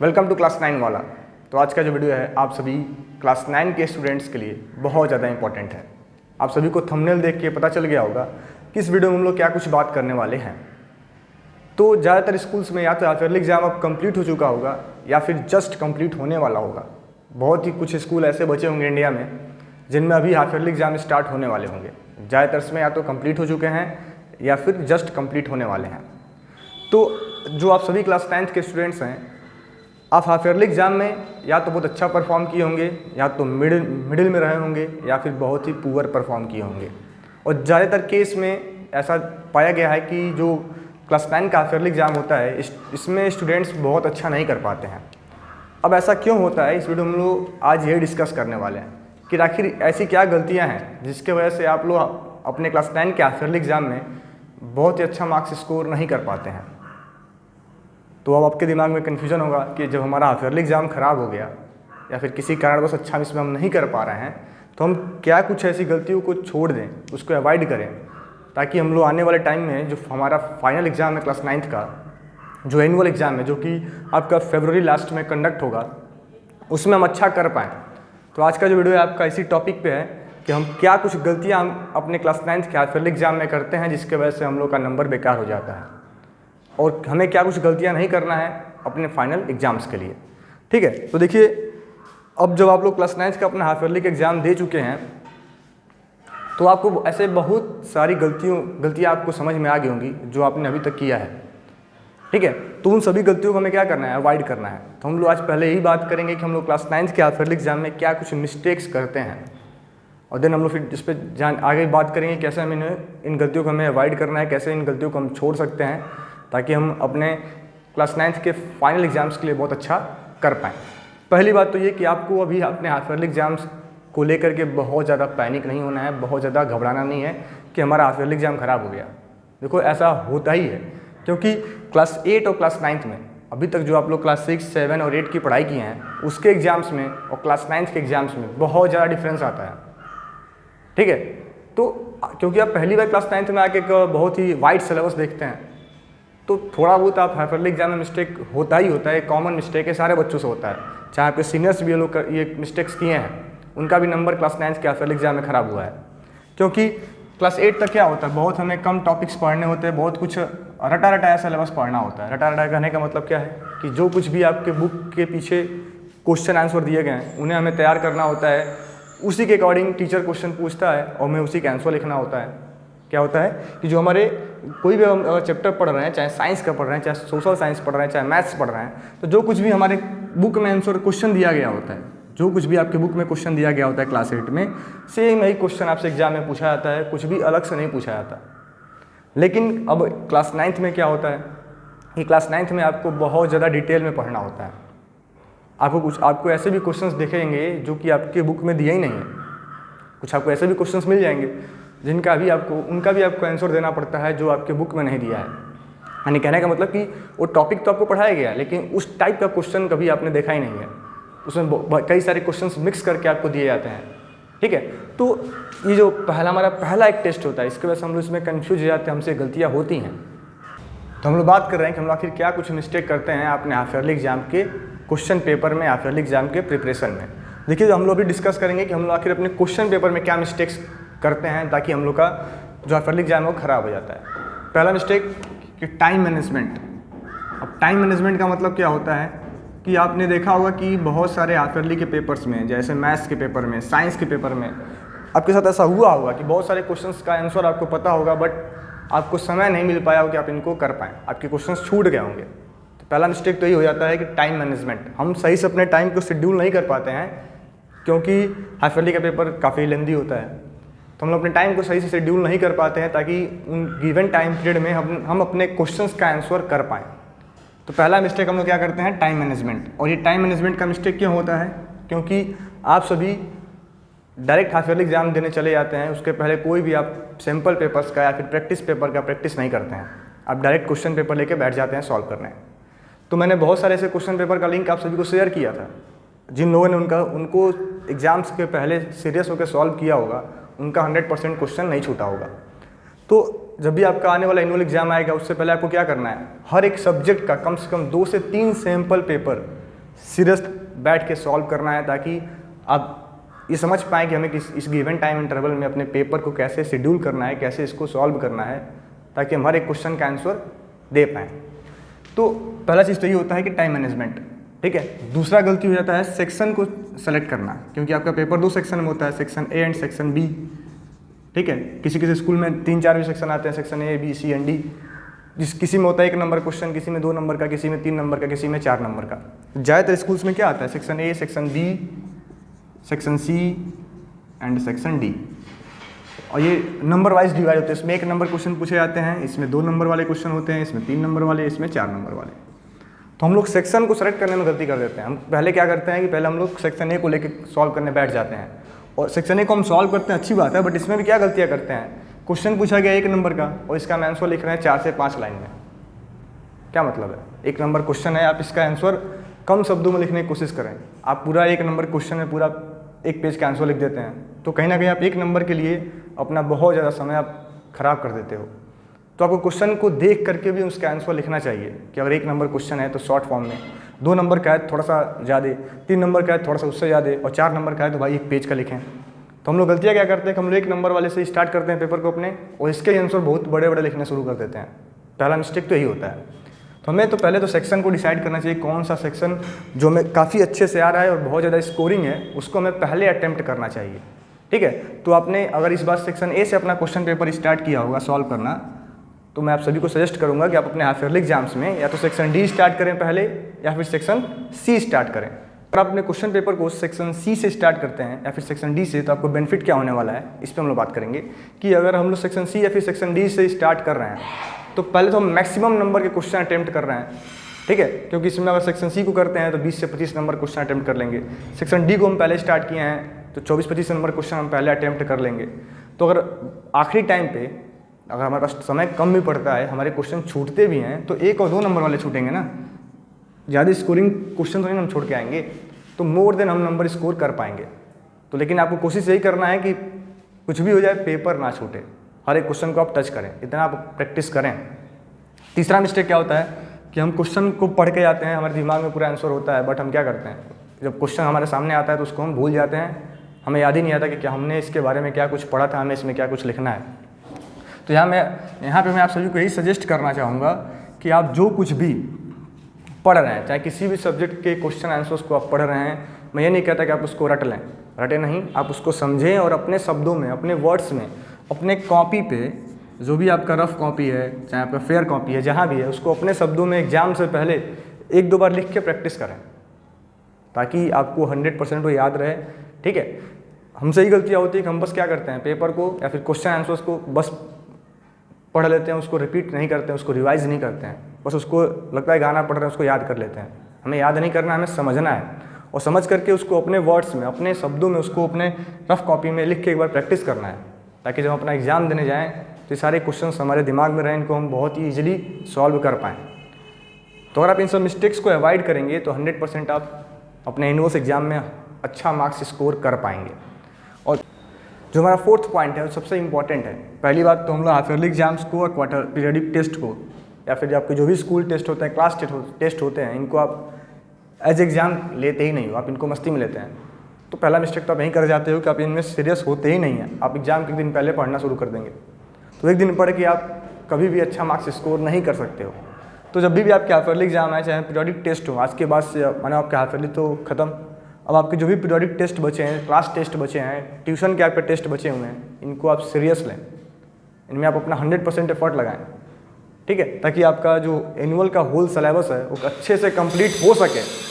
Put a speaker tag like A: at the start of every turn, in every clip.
A: Welcome to class 9 वाला। तो आज का जो वीडियो है आप सभी क्लास 9 के स्टूडेंट्स के लिए बहुत ज़्यादा इंपॉर्टेंट है। आप सभी को थंबनेल देख के पता चल गया होगा कि इस वीडियो में हम लोग क्या कुछ बात करने वाले हैं। तो ज़्यादातर स्कूल्स में या तो हाफ ईयरली एग्जाम अब कंप्लीट हो चुका होगा या फिर जस्ट कंप्लीट होने वाला होगा। बहुत ही कुछ स्कूल ऐसे बचे होंगे इंडिया में जिनमें अभी हाफ ईयरली एग्जाम स्टार्ट होने वाले होंगे। ज़्यादातर इसमें या तो कंप्लीट हो चुके हैं या फिर जस्ट कंप्लीट होने वाले हैं। तो जो आप सभी क्लास 9 के स्टूडेंट्स हैं, आप हाफ ईयरली एग्जाम में या तो बहुत अच्छा परफॉर्म किए होंगे या तो मिडिल में रहे होंगे या फिर बहुत ही पुअर परफॉर्म किए होंगे। और ज़्यादातर केस में ऐसा पाया गया है कि जो क्लास 9 का हाफ ईयरली एग्जाम होता है इसमें स्टूडेंट्स बहुत अच्छा नहीं कर पाते हैं। अब ऐसा क्यों होता है, इस वीडियो में हम लोग आज यही डिस्कस करने वाले हैं कि आखिर ऐसी क्या गलतियाँ हैं जिसके वजह से आप लोग अपने क्लास 9 के हाफ ईयरली एग्जाम में बहुत ही अच्छा मार्क्स स्कोर नहीं कर पाते हैं। तो अब आपके दिमाग में कन्फ्यूजन होगा कि जब हमारा हाफ ईयरली एग्जाम ख़राब हो गया या फिर किसी कारणवश अच्छा इसमें हम नहीं कर पा रहे हैं तो हम क्या कुछ ऐसी गलतियों को छोड़ दें, उसको अवॉइड करें, ताकि हम लोग आने वाले टाइम में जो हमारा फाइनल एग्ज़ाम है क्लास 9 का, जो एनुअल एग्ज़ाम है जो कि आपका फरवरी लास्ट में कंडक्ट होगा, उसमें हम अच्छा कर पाएँ। तो आज का जो वीडियो है आपका इसी टॉपिक पे है कि हम क्या कुछ गलतियाँ हम अपने क्लास 9 के हाफ ईयरली एग्जाम में करते हैं जिसके वजह से हम लोग का नंबर बेकार हो जाता है, और हमें क्या कुछ गलतियां नहीं करना है अपने फाइनल एग्जाम्स के लिए। ठीक है, तो देखिए अब जब आप लोग क्लास 9 का अपना हाफ ईयरली का एग्ज़ाम दे चुके हैं तो आपको ऐसे बहुत सारी गलतियां आपको समझ में आ गई होंगी जो आपने अभी तक किया है। ठीक है, तो उन सभी गलतियों को हमें क्या करना है, अवॉइड करना है। तो हम लोग आज पहले यही बात करेंगे कि हम लोग क्लास 9 के हाफ ईयरली एग्ज़ाम में क्या कुछ मिस्टेक्स करते हैं, और देन हम लोग फिर इस पर आगे बात करेंगे कैसे हमें इन गलतियों को हमें अवॉइड करना है, कैसे इन गलतियों को हम छोड़ सकते हैं ताकि हम अपने क्लास 9 के फाइनल एग्जाम्स के लिए बहुत अच्छा कर पाएँ। पहली बात तो ये कि आपको अभी अपने हाफ ईयरली एग्जाम्स को लेकर के बहुत ज़्यादा पैनिक नहीं होना है, बहुत ज़्यादा घबराना नहीं है कि हमारा हाफ ईयरली एग्जाम ख़राब हो गया। देखो ऐसा होता ही है, क्योंकि क्लास 8 और क्लास 9 में अभी तक जो आप लोग क्लास 6, 7 और 8 की पढ़ाई किए हैं उसके एग्ज़ाम्स में और क्लास 9 के एग्ज़ाम्स में बहुत ज़्यादा डिफरेंस आता है। ठीक है, तो क्योंकि आप पहली बार क्लास 9 में आके बहुत ही वाइड सिलेबस देखते हैं तो थोड़ा बहुत आप हाफ ईयरली एग्जाम में मिस्टेक होता ही होता है, कॉमन मिस्टेक है, सारे बच्चों से होता है। चाहे आपके सीनियर्स भी लोग ये मिस्टेक्स किए हैं, उनका भी नंबर क्लास 9 के हाफ ईयरली एग्जाम में ख़राब हुआ है। क्योंकि क्लास 8 तक क्या होता है, बहुत हमें कम टॉपिक्स पढ़ने होते हैं, बहुत कुछ रटा रटाया सिलेबस पढ़ना होता है। रटा रटाया कहने का मतलब क्या है कि जो कुछ भी आपके बुक के पीछे क्वेश्चन आंसर दिए गए हैं उन्हें हमें तैयार करना होता है, उसी के अकॉर्डिंग टीचर क्वेश्चन पूछता है और हमें उसी का आंसर लिखना होता है। क्या होता है कि जो हमारे कोई भी हम चैप्टर पढ़ रहे हैं, चाहे साइंस का पढ़ रहे हैं, चाहे सोशल साइंस पढ़ रहे हैं, चाहे मैथ्स पढ़ रहे हैं, तो जो कुछ भी हमारे बुक में आंसर क्वेश्चन दिया गया होता है, जो कुछ भी आपके बुक में क्वेश्चन दिया गया होता है क्लास 8 में, सेम यही क्वेश्चन आपसे एग्जाम में पूछा जाता है, कुछ भी अलग से नहीं पूछा जाता। लेकिन अब क्लास 9 में क्या होता है कि क्लास 9 में आपको बहुत ज़्यादा डिटेल में पढ़ना होता है। आपको ऐसे भी क्वेश्चन दिखेंगे जो कि आपके बुक में दिए ही नहीं है। कुछ आपको ऐसे भी क्वेश्चन मिल जाएंगे उनका भी आपको आंसर देना पड़ता है जो आपके बुक में नहीं दिया है। यानी कहने का मतलब कि वो टॉपिक तो आपको पढ़ाया गया लेकिन उस टाइप का क्वेश्चन कभी आपने देखा ही नहीं है। उसमें कई सारे क्वेश्चंस मिक्स करके आपको दिए जाते हैं। ठीक है, तो ये जो हमारा पहला एक टेस्ट होता है, इसके वजह से हम लोग इसमें कन्फ्यूज हो जाते हैं, हमसे गलतियाँ होती हैं। तो हम लोग बात कर रहे हैं कि हम लोग आखिर क्या कुछ मिस्टेक करते हैं अपने हाफ ईयरली एग्जाम के क्वेश्चन पेपर में, हाफ ईयरली एग्जाम के प्रिपरेशन में। देखिए हम लोग अभी डिस्कस करेंगे कि हम लोग आखिर अपने क्वेश्चन पेपर में क्या मिस्टेक्स करते हैं ताकि हम लोग का जो हाफ ईयरली एग्जाम है वो ख़राब हो जाता है। पहला मिस्टेक कि टाइम मैनेजमेंट। अब टाइम मैनेजमेंट का मतलब क्या होता है कि आपने देखा होगा कि बहुत सारे हाफ ईयरली के पेपर्स में, जैसे मैथ्स के पेपर में, साइंस के पेपर में, आपके साथ ऐसा हुआ होगा कि बहुत सारे क्वेश्चंस का आंसर आपको पता होगा बट आपको समय नहीं मिल पाया हो कि आप इनको कर पाएँ, आपके क्वेश्चंस छूट गए होंगे। तो पहला मिस्टेक तो यही हो जाता है कि टाइम मैनेजमेंट। हम सही से अपने टाइम को शेड्यूल नहीं कर पाते हैं क्योंकि हाफ ईयरली का पेपर काफ़ी लेंदी होता है, तो हम लोग अपने टाइम को सही से शेड्यूल नहीं कर पाते हैं ताकि उन गिवन टाइम पीरियड में हम अपने क्वेश्चंस का आंसर कर पाएँ। तो पहला मिस्टेक हम लोग क्या करते हैं, टाइम मैनेजमेंट। और ये टाइम मैनेजमेंट का मिस्टेक क्यों होता है, क्योंकि आप सभी डायरेक्ट हाफ ईयरली एग्जाम देने चले जाते हैं, उसके पहले कोई भी आप सैम्पल पेपर्स का या फिर प्रैक्टिस पेपर का प्रैक्टिस नहीं करते हैं, आप डायरेक्ट क्वेश्चन पेपर लेके बैठ जाते हैं सॉल्व करने। तो मैंने बहुत सारे ऐसे क्वेश्चन पेपर का लिंक आप सभी को शेयर किया था, जिन लोगों ने उनको एग्ज़ाम्स के पहले सीरियस होकर सॉल्व किया होगा उनका 100% क्वेश्चन नहीं छूटा होगा। तो जब भी आपका आने वाला एनुअल एग्जाम आएगा उससे पहले आपको क्या करना है, हर एक सब्जेक्ट का कम से कम 2 से 3 सैम्पल पेपर सीरियस बैठ के सॉल्व करना है, ताकि आप ये समझ पाएँ कि हमें इस गिवन टाइम इंटरवल में अपने पेपर को कैसे शेड्यूल करना है, कैसे इसको सॉल्व करना है, ताकि हम हर एक क्वेश्चन का आंसर दे पाएँ। तो पहला चीज़ तो ये होता है कि टाइम मैनेजमेंट, ठीक है। दूसरा गलती हो जाता है सेक्शन को सेलेक्ट करना, क्योंकि आपका पेपर 2 सेक्शन में होता है, section A and section B, ठीक है। किसी किसी स्कूल में 3-4 भी सेक्शन आते हैं, section A B C and D. किसी में होता है 1 नंबर क्वेश्चन, किसी में 2 नंबर का, किसी में 3 नंबर का, किसी में 4 नंबर का। ज़्यादातर स्कूल्स में क्या आता है, section A, section B, section C and section D, और ये नंबर वाइज डिवाइड होते हैं। इसमें 1 नंबर क्वेश्चन पूछे जाते हैं, इसमें 2 नंबर वाले क्वेश्चन होते हैं, इसमें 3 नंबर वाले, इसमें 4 नंबर वाले। तो हम लोग सेक्शन को सेलेक्ट करने में गलती कर देते हैं। हम पहले क्या करते हैं कि पहले हम लोग सेक्शन ए को लेकर सॉल्व करने बैठ जाते हैं, और सेक्शन ए को हम सॉल्व करते हैं, अच्छी बात है, बट इसमें भी क्या गलतियाँ करते हैं। क्वेश्चन पूछा गया 1 नंबर का और इसका हम आंसर लिख रहे हैं 4 से 5 लाइन में। क्या मतलब है, 1 नंबर क्वेश्चन है, आप इसका आंसर कम शब्दों में लिखने की कोशिश करें। आप पूरा 1 नंबर क्वेश्चन में पूरा 1 पेज का आंसर लिख देते हैं, तो कहीं ना कहीं आप 1 नंबर के लिए अपना बहुत ज़्यादा समय आप खराब कर देते हो। तो आपको क्वेश्चन को देख करके भी उसका आंसर लिखना चाहिए कि अगर 1 नंबर क्वेश्चन है तो शॉर्ट फॉर्म में, 2 नंबर का है थोड़ा सा ज़्यादा, 3 नंबर का है थोड़ा सा उससे ज़्यादा, और 4 नंबर का है तो भाई 1 पेज का लिखें। तो हम लोग गलतियाँ क्या करते हैं कि हम लोग 1 नंबर वाले से स्टार्ट करते हैं पेपर को अपने, और इसके आंसर बहुत बड़े बड़े लिखने शुरू कर देते हैं। पहला मिस्टेक तो यही होता है। तो हमें तो पहले तो सेक्शन को डिसाइड करना चाहिए, कौन सा सेक्शन जो हमें काफ़ी अच्छे से आ रहा है और बहुत ज़्यादा स्कोरिंग है, उसको हमें पहले अटेम्प्ट करना चाहिए, ठीक है। तो आपने अगर इस बार सेक्शन ए से अपना क्वेश्चन पेपर स्टार्ट किया होगा सॉल्व करना, तो मैं आप सभी को सजेस्ट करूंगा कि आप अपने हाफ ईयरली एग्जाम्स में या तो सेक्शन डी स्टार्ट करें पहले, या फिर सेक्शन सी स्टार्ट करें। अगर आप अपने क्वेश्चन पेपर को सेक्शन सी से स्टार्ट करते हैं या फिर सेक्शन डी से, तो आपको बेनिफिट क्या होने वाला है, इस पर हम लोग बात करेंगे। कि अगर हम लोग सेक्शन सी या फिर सेक्शन डी से स्टार्ट कर रहे हैं, तो पहले तो हम मैक्सिमम नंबर के क्वेश्चन अटेम्प्ट कर रहे हैं, ठीक है। क्योंकि इसमें अगर सेक्शन सी को करते हैं तो 20 से 25 नंबर क्वेश्चन अटेम्प्ट कर लेंगे। सेक्शन डी को हम पहले स्टार्ट किए हैं तो 24-25 नंबर क्वेश्चन हम पहले अटेम्प्ट कर लेंगे। तो अगर आखिरी टाइम पे अगर हमारे पास समय कम भी पड़ता है, हमारे क्वेश्चन छूटते भी हैं, तो 1 और 2 नंबर वाले छूटेंगे ना, ज़्यादा स्कोरिंग क्वेश्चन तो नहीं हम छोड़ के आएंगे, तो मोर देन हम नंबर स्कोर कर पाएंगे। तो लेकिन आपको कोशिश यही करना है कि कुछ भी हो जाए पेपर ना छूटे, हर एक क्वेश्चन को आप टच करें, इतना आप प्रैक्टिस करें। तीसरा मिस्टेक क्या होता है कि हम क्वेश्चन को पढ़ के जाते हैं, हमारे दिमाग में पूरा आंसर होता है, बट हम क्या करते हैं, जब क्वेश्चन हमारे सामने आता है तो उसको हम भूल जाते हैं, हमें याद ही नहीं आता कि क्या हमने इसके बारे में क्या कुछ पढ़ा था, हमें इसमें क्या कुछ लिखना है। तो यहाँ पे मैं आप सभी को यही सजेस्ट करना चाहूँगा कि आप जो कुछ भी पढ़ रहे हैं, चाहे किसी भी सब्जेक्ट के क्वेश्चन आंसर्स को आप पढ़ रहे हैं, मैं ये नहीं कहता कि आप उसको रट लें, रटे नहीं, आप उसको समझें और अपने शब्दों में, अपने वर्ड्स में, अपने कॉपी पे, जो भी आपका रफ कॉपी है, चाहे आपका फेयर कॉपी है, जहाँ भी है, उसको अपने शब्दों में एग्जाम से पहले 1-2 बार लिख के प्रैक्टिस करें, ताकि आपको 100% वो याद रहे, ठीक है। हमसे ही गलतियाँ होती है कि हम बस क्या करते हैं, पेपर को या फिर क्वेश्चन आंसर्स को बस पढ़ लेते हैं, उसको रिपीट नहीं करते हैं, उसको रिवाइज नहीं करते हैं, बस उसको लगता है गाना पढ़ रहे हैं उसको याद कर लेते हैं। हमें याद नहीं करना, हमें समझना है, और समझ करके उसको अपने वर्ड्स में, अपने शब्दों में, उसको अपने रफ कॉपी में लिख के एक बार प्रैक्टिस करना है, ताकि जब हम अपना एग्जाम देने जाएँ तो ये सारे क्वेश्चंस हमारे दिमाग में रहें, इनको हम बहुत ही ईजिली सॉल्व कर पाएँ। तो अगर आप इन सब मिस्टेक्स को अवॉइड करेंगे तो 100% आप अपने यूनिवर्स एग्जाम में अच्छा मार्क्स स्कोर कर पाएंगे। और जो हमारा 4th पॉइंट है वो सबसे इम्पॉर्टेंट है। पहली बात तो हम लोग हाफ ईयरली एग्जाम्स को और क्वार्टर पीरियडिक टेस्ट को, या फिर आपके जो भी स्कूल टेस्ट होते हैं, क्लास टेस्ट होते हैं, इनको आप एज एग्जाम लेते ही नहीं हो, आप इनको मस्ती में लेते हैं। तो पहला मिस्टेक तो आप यहीं कर जाते हो कि आप इनमें सीरियस होते ही नहीं हैं, आप एग्जाम के दिन पहले पढ़ना शुरू कर देंगे, तो एक दिन पढ़ के आप कभी भी अच्छा मार्क्स स्कोर नहीं कर सकते हो। तो जब भी आपके हाफ ईयरली एग्जाम आए, चाहे पीरियडिक टेस्ट हो, आज के बाद से माना आपके हाफ ईयरली तो खत्म, अब आपके जो भी पीरियडिक टेस्ट बचे हैं, क्लास टेस्ट बचे हैं, ट्यूशन के आपके टेस्ट बचे हुए हैं, इनको आप सीरियस लें, इनमें आप अपना 100% एफर्ट लगाएं, ठीक है, ताकि आपका जो एनुअल का होल सिलेबस है वो अच्छे से कंप्लीट हो सके।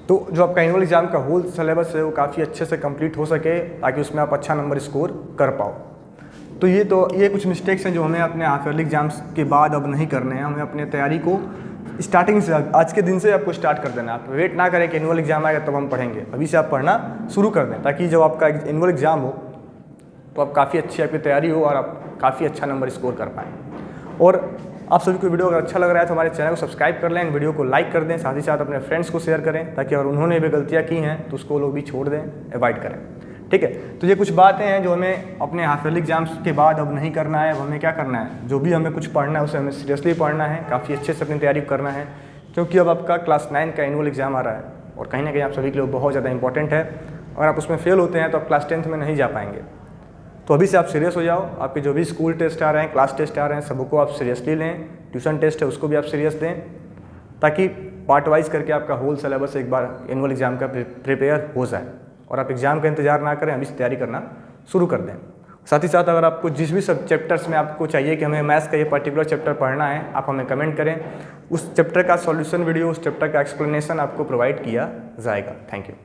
A: तो जो आपका एनुअल एग्जाम का होल सिलेबस है वो काफ़ी अच्छे से कंप्लीट हो सके, ताकि उसमें आप अच्छा नंबर स्कोर कर पाओ। तो ये कुछ मिस्टेक्स हैं जो हमें अपने हाफ ईयरली एग्जाम्स के बाद अब नहीं करने हैं। हमें अपने तैयारी को स्टार्टिंग से, आज के दिन से आपको स्टार्ट कर देना। आप वेट ना करें कि एनुअल एग्जाम आएगा तब हम पढ़ेंगे, अभी से आप पढ़ना शुरू कर दें, ताकि जब आपका एनुअल एग्जाम हो तो आप काफ़ी अच्छी आपकी तैयारी हो और आप काफ़ी अच्छा नंबर स्कोर कर पाएँ। और आप सभी को वीडियो अगर अच्छा लग रहा है तो हमारे चैनल को सब्सक्राइब कर लें, वीडियो को लाइक कर दें, साथ ही साथ अपने फ्रेंड्स को शेयर करें ताकि अगर उन्होंने भी गलतियाँ की हैं तो उसको लोग भी छोड़ दें, अवॉइड करें। ठीक है, तो ये कुछ बातें हैं जो हमें अपने हाफ ईयरली एग्जाम्स के बाद अब नहीं करना है। अब हमें क्या करना है, जो भी हमें कुछ पढ़ना है उसे हमें सीरियसली पढ़ना है, काफ़ी अच्छे से अपनी तैयारी करना है, क्योंकि अब आपका क्लास 9 का एनुअल एग्जाम आ रहा है और कहीं ना कहीं आप सभी के लिए बहुत ज़्यादा इंपॉर्टेंट है। अगर आप उसमें फेल होते हैं तो आप क्लास 10th में नहीं जा पाएंगे। तो अभी से आप सीरियस हो जाओ। आपके जो भी स्कूल टेस्ट आ रहे हैं, क्लास टेस्ट आ रहे हैं, सबको आप सीरियसली लें। ट्यूशन टेस्ट है उसको भी आप सीरियस दें, ताकि पार्ट वाइज करके आपका होल सिलेबस एक बार एनुअल एग्जाम का प्रिपेयर हो जाए और आप एग्जाम का इंतजार ना करें, अभी से तैयारी करना शुरू कर दें। साथ ही साथ अगर आपको जिस भी सब चैप्टर्स में आपको चाहिए कि हमें मैथ्स का ये पर्टिकुलर चैप्टर पढ़ना है, आप हमें कमेंट करें। उस चैप्टर का सॉल्यूशन वीडियो, उस चैप्टर का एक्सप्लेनेशन आपको प्रोवाइड किया जाएगा। Thank you.